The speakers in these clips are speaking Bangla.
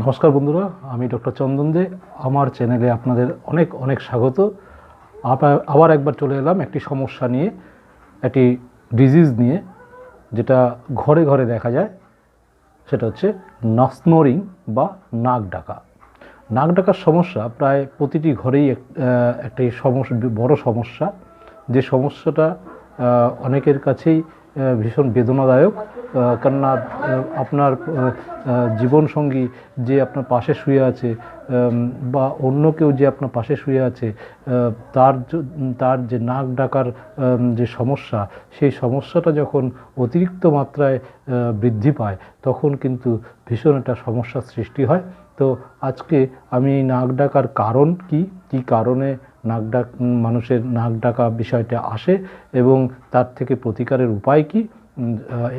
নমস্কার বন্ধুরা, আমি ডক্টর চন্দন দে। আমার চ্যানেলে আপনাদের অনেক অনেক স্বাগত। আবার একবার চলে এলাম একটি সমস্যা নিয়ে, একটি ডিজিজ নিয়ে, যেটা ঘরে ঘরে দেখা যায়। সেটা হচ্ছে স্নোরিং বা নাক ডাকা। নাক ডাকার সমস্যা প্রায় প্রতিটি ঘরেই একটি সমস্যা, বড় সমস্যা। যে সমস্যাটা অনেকের কাছেই ভীষণ বেদনাদায়ক, কেননা আপনার জীবনসঙ্গী যে আপনার পাশে শুয়ে আছে বা অন্য কেউ যে আপনার পাশে শুয়ে আছে, তার যে নাক ডাকার যে সমস্যা, সেই সমস্যাটা যখন অতিরিক্ত মাত্রায় বৃদ্ধি পায়, তখন কিন্তু ভীষণ একটা সমস্যার সৃষ্টি হয়। তো আজকে আমি নাক ডাকার কারণ কী কারণে মানুষের নাক ডাকা বিষয়টা আসে এবং তার থেকে প্রতিকারের উপায় কী,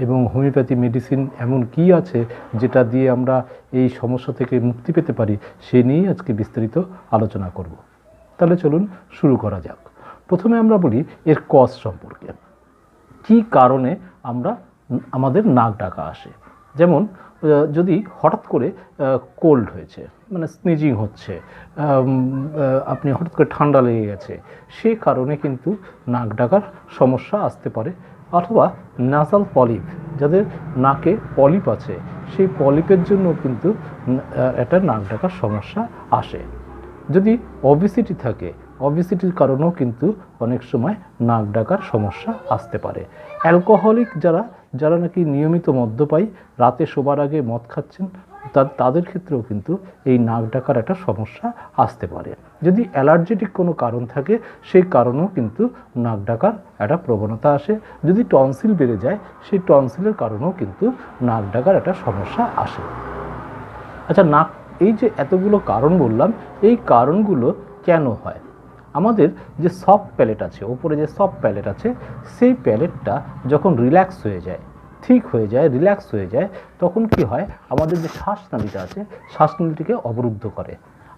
এবং হোমিওপ্যাথি মেডিসিন এমন কী আছে যেটা দিয়ে আমরা এই সমস্যা থেকে মুক্তি পেতে পারি, সে নিয়েই আজকে বিস্তারিত আলোচনা করব। তাহলে চলুন শুরু করা যাক। প্রথমে আমরা বলি এর কজ সম্পর্কে। কী কারণে আমাদের নাক ডাকা আসে। যেমন যদি হঠাৎ করে কোল্ড হয়েছে, মানে স্নিজিং হচ্ছে, আপনি হঠাৎ করে ঠান্ডা লেগে গেছে, সে কারণে কিন্তু নাক ডাকার সমস্যা আসতে পারে। অথবা নাসাল পলিপ, যাদের নাকে পলিপ আছে, সেই পলিপের জন্য কিন্তু একটা নাক ডাকার সমস্যা আসে। যদি ওবেসিটি থাকে, ওবেসিটির কারণেও কিন্তু অনেক সময় নাক ডাকার সমস্যা আসতে পারে। অ্যালকোহলিক যারা নাকি নিয়মিত মদ্যপায়ী, রাতে শোবার আগে মদ খাচ্ছেন, তাদের ক্ষেত্রেও কিন্তু এই নাক ডাকার একটা সমস্যা আসতে পারে। যদি অ্যালার্জেটিক কোনো কারণ থাকে, সেই কারণেও কিন্তু নাক ডাকার একটা প্রবণতা আসে। যদি টনসিল বেড়ে যায়, সেই টনসিলের কারণেও কিন্তু নাক ডাকার একটা সমস্যা আসে। আচ্ছা, এই যে এতগুলো কারণ বললাম, এই কারণগুলো কেন হয়? আমাদের যে সফট প্যালেট আছে, ওপরে যে সফট প্যালেট আছে, সেই প্যালেটটা যখন রিল্যাক্স হয়ে যায়, ঠিক হয়ে যায়, রিল্যাক্স হয়ে যায়, তখন কি হয়, আমাদের যে শ্বাসনালীটা আছে, শ্বাসনালীটিকে অবরুদ্ধ করে।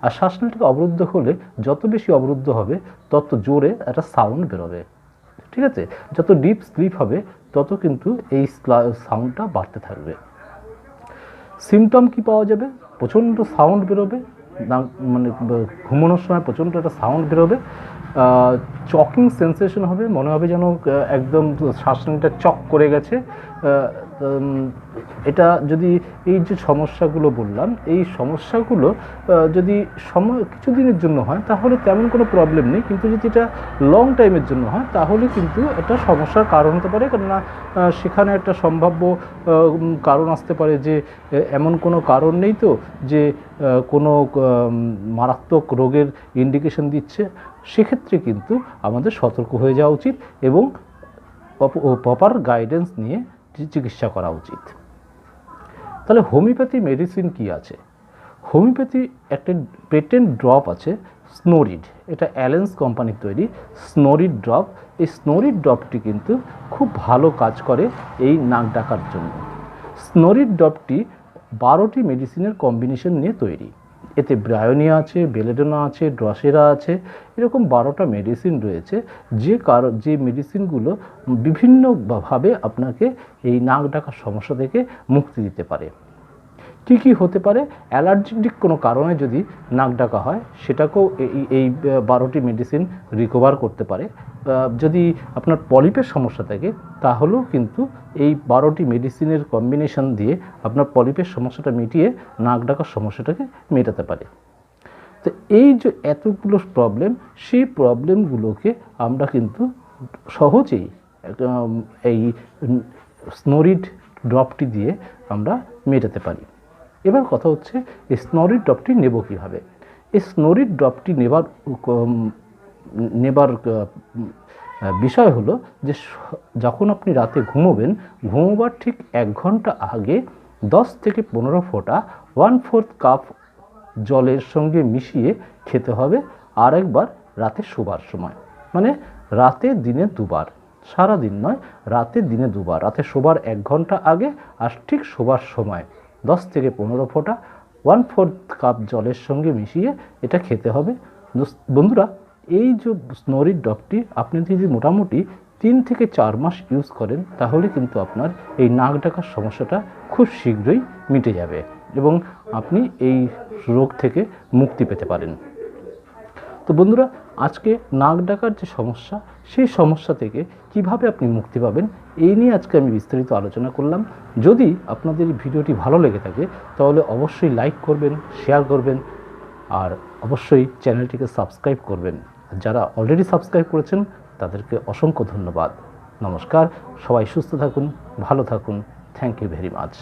আর শ্বাসনালীটিকে অবরুদ্ধ হলে, যত বেশি অবরুদ্ধ হবে, তত জোরে একটা সাউন্ড বেরোবে। ঠিক আছে? যত ডিপ স্লিপ হবে, তত কিন্তু এই সাউন্ডটা বাড়তে থাকবে। সিমটম কি পাওয়া যাবে? প্রচণ্ড সাউন্ড বেরোবে, মানে ঘুমানোর সময় প্রচণ্ড একটা সাউন্ড বেরোবে, চকিং সেন্সেশন হবে, মনে হবে যেন একদম শ্বাসনালীটা চক করে গেছে। এটা যদি, এই যে সমস্যাগুলো বললাম, এই সমস্যাগুলো যদি কিছুদিনের জন্য হয়, তাহলে তেমন কোনো প্রবলেম নেই। কিন্তু যদি এটা লং টাইমের জন্য হয়, তাহলে কিন্তু একটা সমস্যার কারণ হতে পারে। কেননা সেখানে একটা সম্ভাব্য কারণ আসতে পারে যে এমন কোনো কারণ নেই তো যে কোনো মারাত্মক রোগের ইন্ডিকেশন দিচ্ছে। সেক্ষেত্রে কিন্তু আমাদের সতর্ক হয়ে যাওয়া উচিত এবং প্রপার গাইডেন্স নিয়ে চিকিৎসা করা উচিত। তাহলে হোমিওপ্যাথি মেডিসিন কি আছে? হোমিওপ্যাথি একটা পেটেন্ট ড্রপ আছে, স্নোরিড। এটা অ্যালেন্স কোম্পানির তৈরি স্নোরিড ড্রপ। এই স্নোরিড ড্রপটি কিন্তু খুব ভালো কাজ করে এই নাক ডাকার জন্য। স্নোরিড ড্রপটি 12টি মেডিসিনের কম্বিনেশন নিয়ে তৈরি। এতে ব্রায়োনিয়া আছে, বেলেডোনা আছে, ড্রসেরা আছে, এরকম 12টা মেডিসিন রয়েছে, যে মেডিসিনগুলো বিভিন্নভাবে আপনাকে এই নাক ডাকার সমস্যা থেকে মুক্তি দিতে পারে। কী কী হতে পারে? অ্যালার্জেটিক কোনো কারণে যদি নাক ডাকা হয়, সেটাকেও এই 12টি মেডিসিন রিকভার করতে পারে। যদি আপনার পলিপের সমস্যা থাকে, তাহলেও কিন্তু এই 12টি মেডিসিনের কম্বিনেশন দিয়ে আপনার পলিপের সমস্যাটা মিটিয়ে নাক ডাকার সমস্যাটাকে মেটাতে পারে। তো এই যে এতগুলো প্রবলেম, সেই প্রবলেমগুলোকে আমরা কিন্তু সহজেই এই স্নোরিড ড্রপটি দিয়ে আমরা মেটাতে পারি। এবার কথা হচ্ছে, এই স্নোরিড ড্রপটি নেব কীভাবে? এই স্নোরিড ড্রপটি নেবার বিষয় হলো যে, যখন আপনি রাতে ঘুমোবার ঠিক 1 ঘন্টা আগে 10 থেকে 15 ফোঁটা 1/4 কাপ জলের সঙ্গে মিশিয়ে খেতে হবে। আর একবার রাতে শোবার সময়, মানে রাতে দিনে 2বার, সারাদিন নয়, রাতে দিনে 2বার, রাতে শোবার 1 ঘন্টা আগে আর ঠিক শোবার সময় 10 থেকে 15 ফোঁটা 1/4 কাপ জলের সঙ্গে মিশিয়ে এটা খেতে হবে। বন্ধুরা, এই যে স্নোরিড ড্রপটি আপনি যদি মোটামুটি 3 থেকে 4 মাস ইউজ করেন তাহলে কিন্তু আপনার এই নাক ডাকার সমস্যাটা খুব শীঘ্রই মিটে যাবে এবং আপনি এই রোগ থেকে মুক্তি পেতে পারেন। তো বন্ধুরা, আজকে নাক ডাকার যে সমস্যা, সেই সমস্যা থেকে কিভাবে আপনি মুক্তি পাবেন এই নিয়ে আজকে আমি বিস্তারিত আলোচনা করলাম। যদি আপনাদের এই ভিডিওটি ভালো লেগে থাকে তাহলে অবশ্যই লাইক করবেন, শেয়ার করবেন আর অবশ্যই চ্যানেলটিকে সাবস্ক্রাইব করবেন। যারা অলরেডি সাবস্ক্রাইব করেছেন তাদেরকে অসংখ্য ধন্যবাদ। নমস্কার, সবাই সুস্থ থাকুন, ভালো থাকুন। Thank you very much.